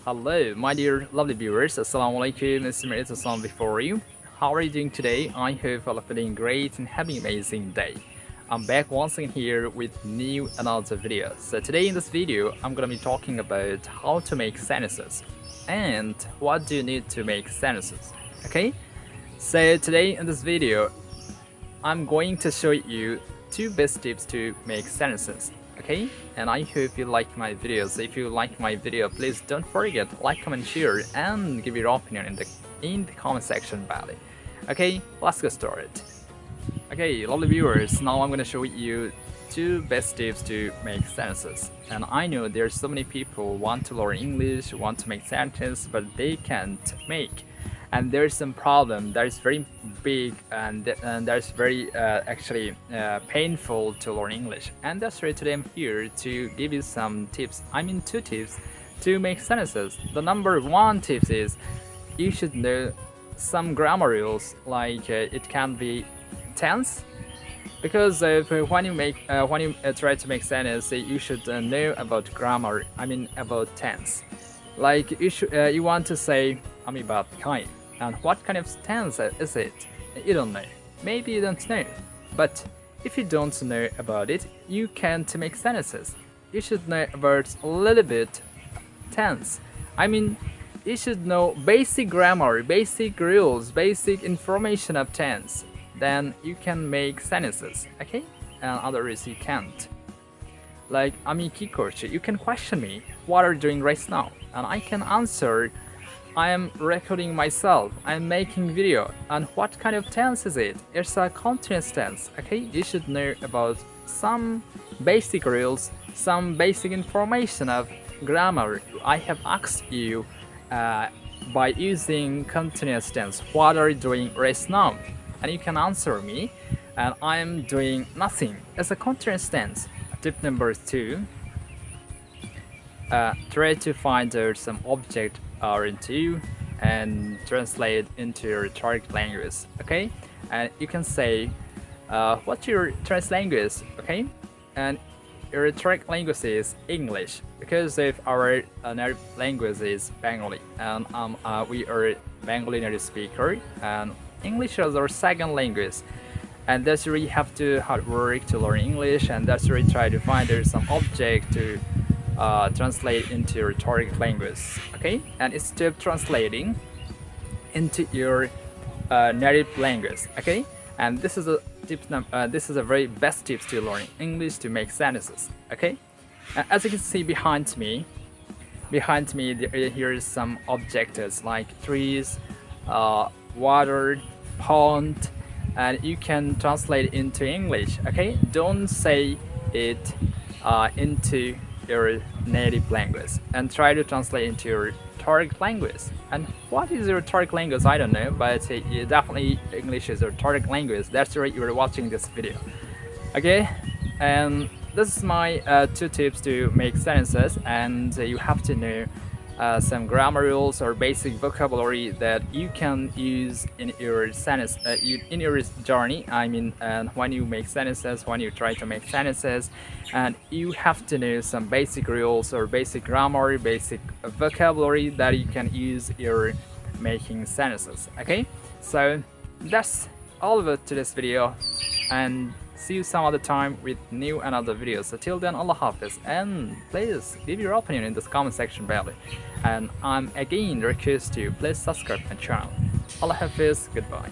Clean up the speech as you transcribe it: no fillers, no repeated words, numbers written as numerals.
Hello, my dear lovely viewers. Assalamu alaikum. It's Islam before you. How are you doing today? I hope all are feeling great and having an amazing day. I'm back once again here with new another video. So today in this video, I'm gonna be talking about how to make sentences and what do you need to make sentences. Okay? So today in this video, I'm going to show you two best tips to make sentences. Okay, and I hope you like my videos. If you like my video, please don't forget like, comment, share, and give your opinion in the comment section below. Okay, let's get started. Okay, lovely viewers, now I'm gonna show you two best tips to make sentences. And I know there's so many people want to learn English, want to make sentences, but they can't make. And there's some problem that is very big and that's very painful to learn English. And that's why today I'm here to give you some tips. Two tips to make sentences. The number one tip is you should know some grammar rules, like it can be tense. Because when you try to make sentence, you should know about grammar. About tense. Like you want to say I'm about kind. And what kind of tense is it? You don't know. Maybe you don't know. But if you don't know about it, you can't make sentences. You should know about a little bit tense. You should know basic grammar, basic rules, basic information of tense. Then you can make sentences, okay? And otherwise you can't. Like, Kikochi, you can question me, what are you doing right now? And I can answer, I am recording myself, I'm making video. And what kind of tense is it? It's a continuous tense, okay? You should know about some basic rules, some basic information of grammar. I have asked you by using continuous tense, what are you doing right now? And you can answer me, and I am doing nothing. It's a continuous tense. Tip number 2, try to find out some object into you and translate into your target language, okay? And you can say what's your target language, okay? And your target language is English, because if our native language is Bengali, and we are Bengali native speaker, and English is our second language, and that's where you have to hard work to learn English, and that's where you try to find some object to translate into your target language, okay? And stop translating into your native language, okay? And this is a very best tips to learn English to make sentences, okay? As you can see behind me here is some objects like trees, water, pond, and you can translate into English, okay? Don't say it into your native language, and try to translate into your target language. And what is your target language? I don't know, but definitely English is your target language. That's why you're watching this video, okay? And this is my two tips to make sentences, and you have to know some grammar rules or basic vocabulary that you can use in your sentence, in your journey. And when you make sentences, when you try to make sentences, and you have to know some basic rules or basic grammar, basic vocabulary that you can use your making sentences. Okay, so that's all of it to this video, and see you some other time with new another video. So till then, Allah Hafiz, and please leave your opinion in this comment section below. And I'm again request you, please subscribe my channel. Allah Hafiz, goodbye.